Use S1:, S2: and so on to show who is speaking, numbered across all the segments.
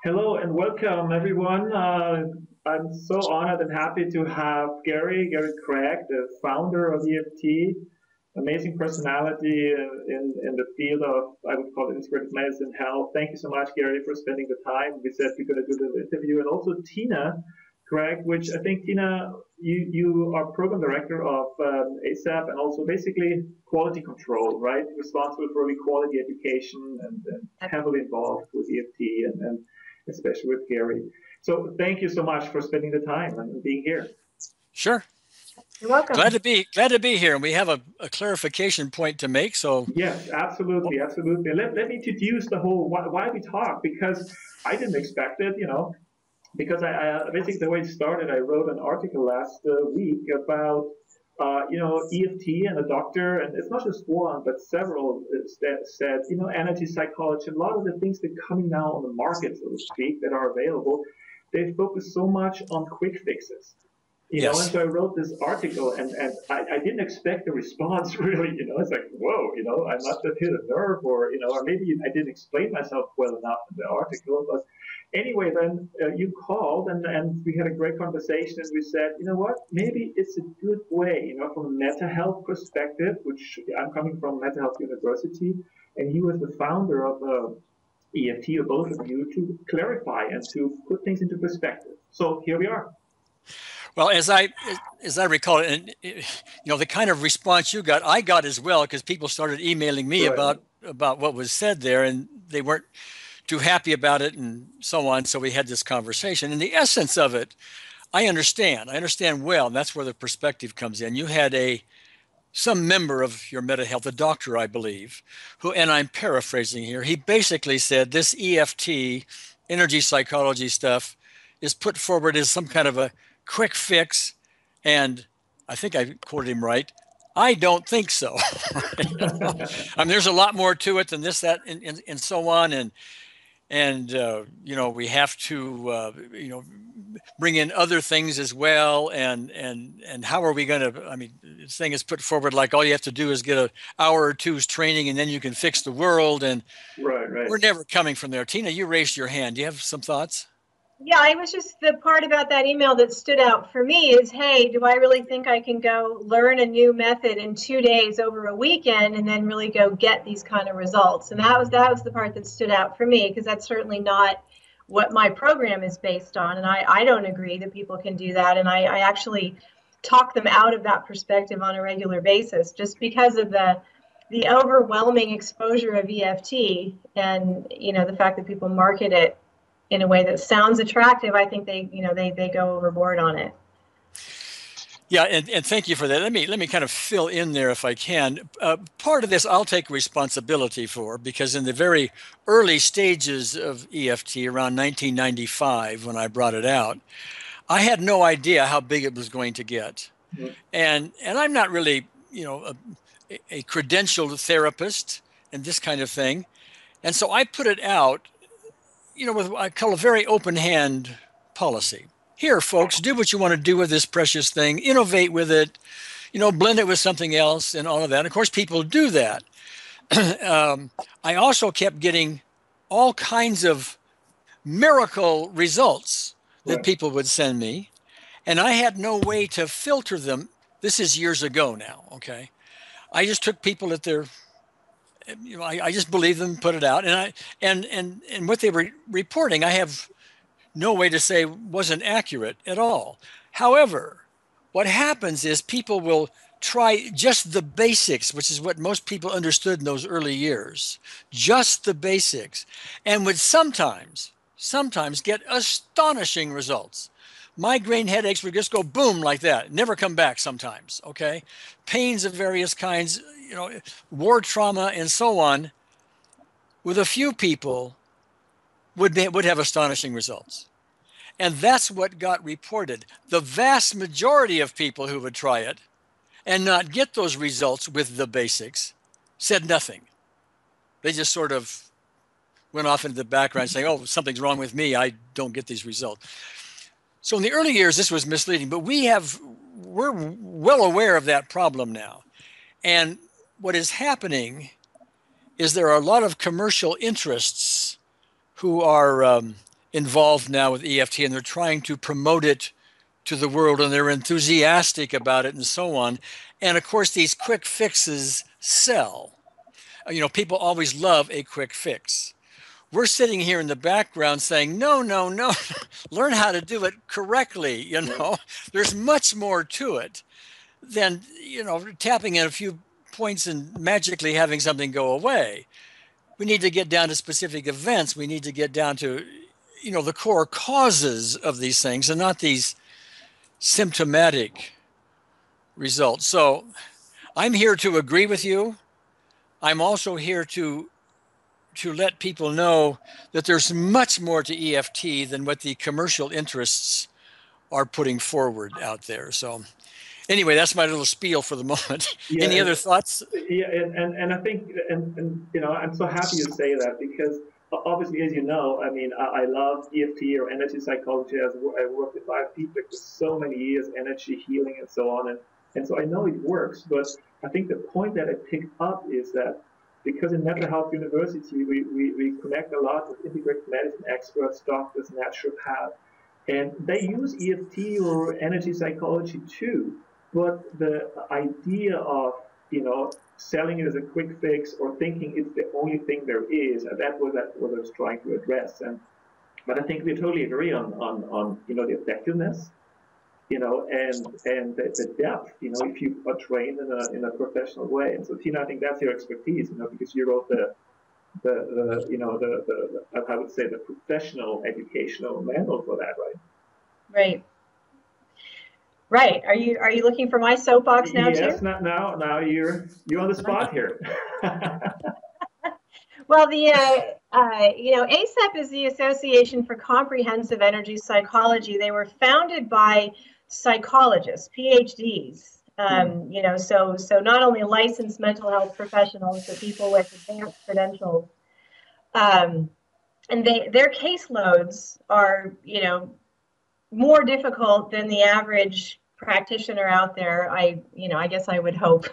S1: Hello and welcome, everyone. I'm so honored and happy to have Gary Craig, the founder of EFT, amazing personality in the field of, I would call it integrative medicine health. Thank you so much, Gary, for spending the time. We said we're going to do the interview. And also Tina Craig, which I think, Tina, you are program director of ACEP and also basically quality control, right? Responsible for early quality education and heavily involved with EFT and especially with Gary. So thank you so much for spending the time and being here.
S2: Sure.
S3: You're welcome.
S2: Glad to be here. And we have a clarification point to make. So
S1: yes, absolutely. Let me introduce the whole why we talk, because I didn't expect it, because I basically the way it started, I wrote an article last week about EFT and a doctor, and it's not just one, but several said, energy psychology, a lot of the things that are coming now on the market, so to speak, that are available, they focus so much on quick fixes.
S2: Yes.
S1: And so I wrote this article, and I didn't expect a response, really. It's like, whoa, I must have hit a nerve, or maybe I didn't explain myself well enough in the article. But anyway, then you called, and we had a great conversation, and we said, you know what, maybe it's a good way, from a mental health perspective, which I'm coming from Mental Health University, and you as the founder of EFT, or both of you, to clarify and to put things into perspective. So here we are.
S2: Well, as I recall, and the kind of response you got, I got as well, because people started emailing me
S1: Right.
S2: about what was said there, and they weren't too happy about it, and so on. So we had this conversation. And the essence of it, I understand well, and that's where the perspective comes in. You had some member of your meta health, a doctor, I believe, who, and I'm paraphrasing here, he basically said this EFT, energy psychology stuff, is put forward as some kind of a quick fix, and I think I quoted him right. I don't think so. I mean, there's a lot more to it than this, that, and so on, and we have to bring in other things as well, and how are we going to? I mean, this thing is put forward like all you have to do is get an hour or two's training, and then you can fix the world, and
S1: right.
S2: We're never coming from there. Tina, you raised your hand. Do you have some thoughts?
S3: Yeah, it was just the part about that email that stood out for me is, hey, do I really think I can go learn a new method in 2 days over a weekend and then really go get these kind of results? And that was the part that stood out for me, because that's certainly not what my program is based on. And I don't agree that people can do that. And I actually talk them out of that perspective on a regular basis, just because of the overwhelming exposure of EFT and, the fact that people market it in a way that sounds attractive. I think they go overboard on it.
S2: Yeah, and thank you for that. Let me kind of fill in there if I can. Part of this I'll take responsibility for, because in the very early stages of EFT, around 1995, when I brought it out, I had no idea how big it was going to get. Mm-hmm. And I'm not really, a credentialed therapist and this kind of thing. And so I put it out, with what I call a very open hand policy. Here, folks, do what you want to do with this precious thing, innovate with it, blend it with something else and all of that. And of course, people do that. I also kept getting all kinds of miracle results that people would send me, and I had no way to filter them. This is years ago now, okay? I just took people at their, I just believed them, put it out, and what they were reporting, I have no way to say wasn't accurate at all. However, what happens is people will try just the basics, which is what most people understood in those early years, just the basics, and would sometimes get astonishing results. Migraine headaches would just go boom like that, never come back sometimes, okay? Pains of various kinds, war trauma and so on, with a few people would have astonishing results. And that's what got reported. The vast majority of people who would try it and not get those results with the basics said nothing. They just sort of went off into the background saying, oh, something's wrong with me. I don't get these results. So in the early years, this was misleading, but we're well aware of that problem now. And what is happening is there are a lot of commercial interests who are involved now with EFT, and they're trying to promote it to the world, and they're enthusiastic about it and so on. And of course, these quick fixes sell. You know, people always love a quick fix. We're sitting here in the background saying, no, no, no, learn how to do it correctly. You know, there's much more to it than, you know, tapping in a few points and magically having something go away. We need to get down to specific events. We need to get down to, you know, the core causes of these things and not these symptomatic results. So I'm here to agree with you. I'm also here to let people know that there's much more to EFT than what the commercial interests are putting forward out there. So anyway, that's my little spiel for the moment.
S1: Yeah,
S2: Any other thoughts?
S1: Yeah, and I think, and you know, I'm so happy you say that, because obviously, as you know, I mean, I love EFT or energy psychology. As I worked with biofeedback for so many years, energy healing and so on, and so I know it works. But I think the point that I picked up is that because in Mental Health University, we connect a lot with integrative medicine experts, doctors, naturopaths, and they use EFT or energy psychology too. But the idea of, you know, selling it as a quick fix or thinking it's the only thing there is, that was what I was trying to address. But I think we totally agree on you know, the effectiveness, you know, and the depth, you know, if you are trained in a professional way. And so, Tina, I think that's your expertise, you know, because you wrote the you know, the I would say the professional educational manual for that, right?
S3: Right. Right. Are you looking for my soapbox now too?
S1: Yes. Now you're on the spot here.
S3: Well, the you know, ACEP is the Association for Comprehensive Energy Psychology. They were founded by psychologists, PhDs. You know, so not only licensed mental health professionals, but people with advanced credentials. And their caseloads are, you know, more difficult than the average practitioner out there. I guess I would hope.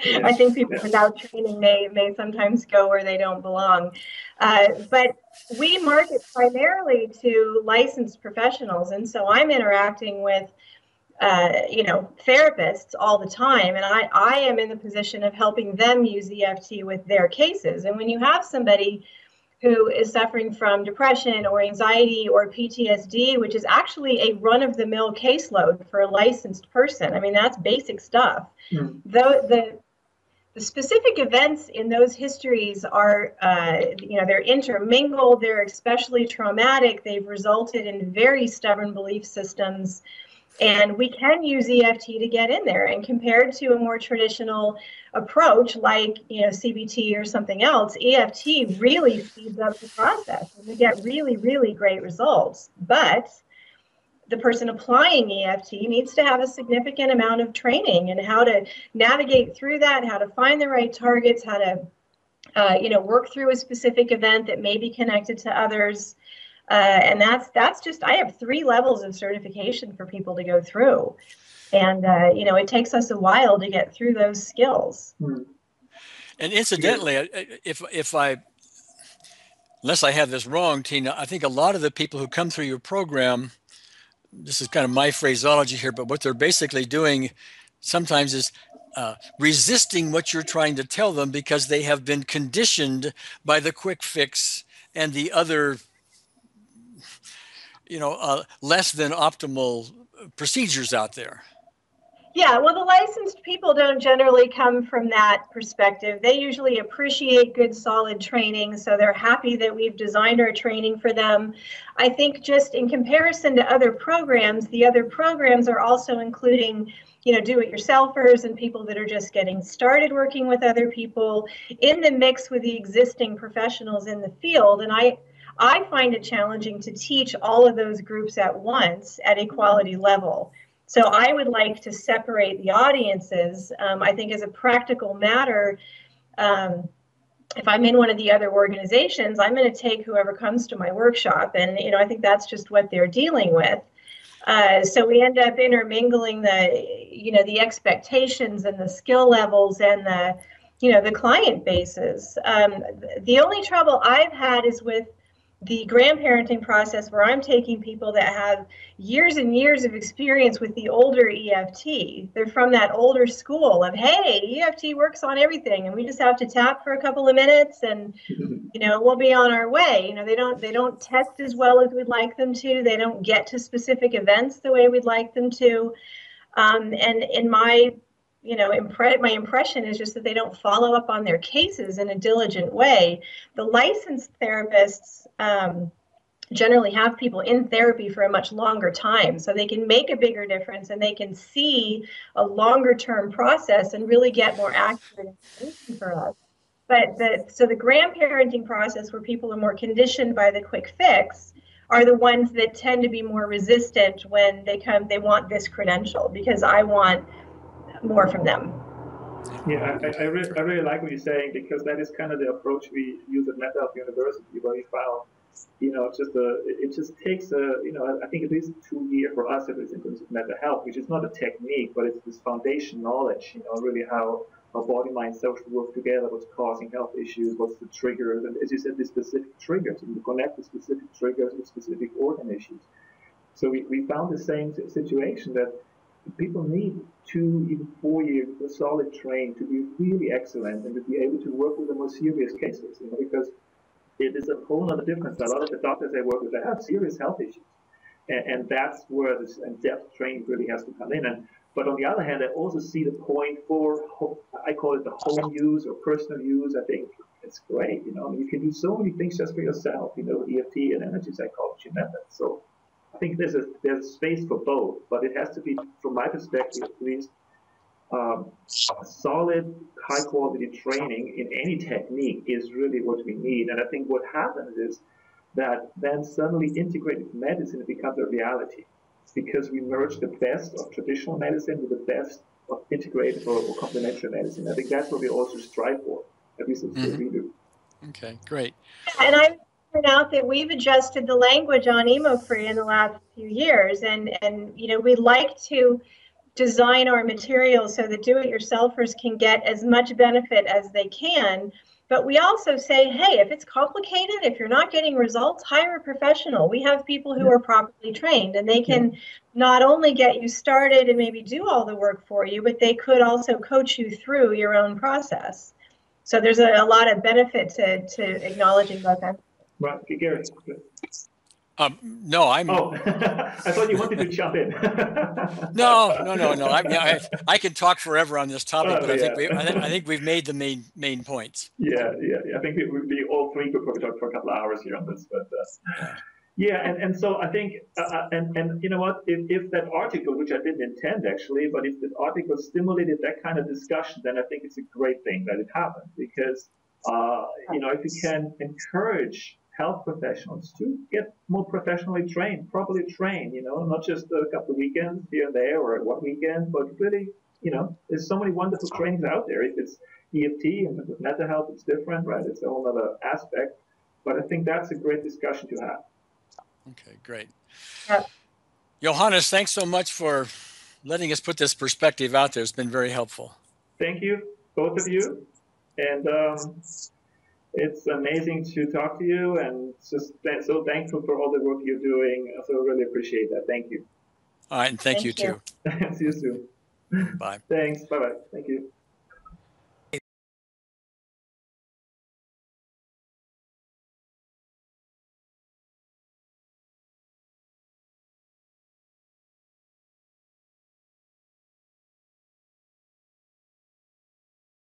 S1: Yes.
S3: I think people without training may sometimes go where they don't belong. But we market primarily to licensed professionals, and so I'm interacting with you know, therapists all the time, and I am in the position of helping them use EFT with their cases. And when you have somebody who is suffering from depression or anxiety or PTSD, which is actually a run-of-the-mill caseload for a licensed person. I mean, that's basic stuff. The specific events in those histories are, you know, they're intermingled, they're especially traumatic, they've resulted in very stubborn belief systems. And we can use EFT to get in there. And compared to a more traditional approach like, you know, CBT or something else, EFT really speeds up the process, and we get really, really great results. But the person applying EFT needs to have a significant amount of training in how to navigate through that, how to find the right targets, how to you know, work through a specific event that may be connected to others. And that's just, I have 3 levels of certification for people to go through. And, you know, it takes us a while to get through those skills.
S2: And incidentally, unless I have this wrong, Tina, I think a lot of the people who come through your program, this is kind of my phraseology here, but what they're basically doing sometimes is resisting what you're trying to tell them because they have been conditioned by the quick fix and the other, you know, less than optimal procedures out there.
S3: Yeah, well, the licensed people don't generally come from that perspective. They usually appreciate good, solid training, so they're happy that we've designed our training for them. I think just in comparison to other programs, the other programs are also including, you know, do-it-yourselfers and people that are just getting started working with other people in the mix with the existing professionals in the field. And I find it challenging to teach all of those groups at once at a quality level. So I would like to separate the audiences. I think as a practical matter, if I'm in one of the other organizations, I'm going to take whoever comes to my workshop. And, you know, I think that's just what they're dealing with. So we end up intermingling the, you know, the expectations and the skill levels and the, you know, the client bases. The only trouble I've had is with the grandparenting process, where I'm taking people that have years and years of experience with the older EFT. They're from that older school of, hey, EFT works on everything, and we just have to tap for a couple of minutes, and we'll be on our way. They don't test as well as we'd like them to. They don't get to specific events the way we'd like them to. And in my my impression is just that they don't follow up on their cases in a diligent way. The licensed therapists generally have people in therapy for a much longer time, so they can make a bigger difference, and they can see a longer term process and really get more accurate information for us. But the grandparenting process, where people are more conditioned by the quick fix, are the ones that tend to be more resistant when they want this credential, because I want more from them.
S1: Yeah, I really like what you're saying, because that is kind of the approach we use at Mental Health University, where we found, it just takes I think at least 2 years for us, at least in terms of mental health, which is not a technique, but it's this foundation knowledge, really how body, mind, social work together, what's causing health issues, what's the triggers, and as you said, the specific triggers, and you connect the specific triggers with specific organ issues. So we found the same situation, that people need 2, even 4 years of solid training to be really excellent and to be able to work with the more serious cases, because it is a whole other difference. A lot of the doctors I work with, they have serious health issues. And that's where this in-depth training really has to come in. But on the other hand, I also see the point for, I call it the home use or personal use. I think it's great. You can do so many things just for yourself, EFT and energy psychology methods. So I think there's space for both, but it has to be, from my perspective at least, solid, high-quality training in any technique is really what we need. And I think what happens is that then suddenly integrative medicine becomes a reality, because we merge the best of traditional medicine with the best of integrative or complementary medicine. I think that's what we also strive for, at least that's what we do.
S2: Okay, great.
S3: And I point out that we've adjusted the language on emo-free in the last few years, and we like to design our materials so that do-it-yourselfers can get as much benefit as they can. But we also say, hey, if it's complicated, if you're not getting results, hire a professional. We have people who are properly trained, and they can not only get you started and maybe do all the work for you, but they could also coach you through your own process. So there's a lot of benefit to acknowledging both ends.
S1: Right, Gary.
S2: No, I'm.
S1: Oh, I thought you wanted to jump in.
S2: No. I can talk forever on this topic, but I think we've made the main points.
S1: Yeah. I think we all three could probably talk for a couple of hours here on this, but and so I think and you know what? If that article, which I didn't intend actually, but if that article stimulated that kind of discussion, then I think it's a great thing that it happened, because if you can encourage health professionals to get more professionally trained, properly trained, not just a couple of weekends here and there or one weekend, but really, there's so many wonderful trainings out there. If it's EFT and with mental health, it's different, right? It's a whole other aspect. But I think that's a great discussion to have.
S2: Okay, great.
S3: Yeah.
S2: Johannes, thanks so much for letting us put this perspective out there. It's been very helpful.
S1: Thank you, both of you. And it's amazing to talk to you, and just so thankful for all the work you're doing. So really appreciate that. Thank you.
S2: All right, and thank you too.
S1: See you soon.
S2: Bye.
S1: Thanks. Bye-bye. Thank you.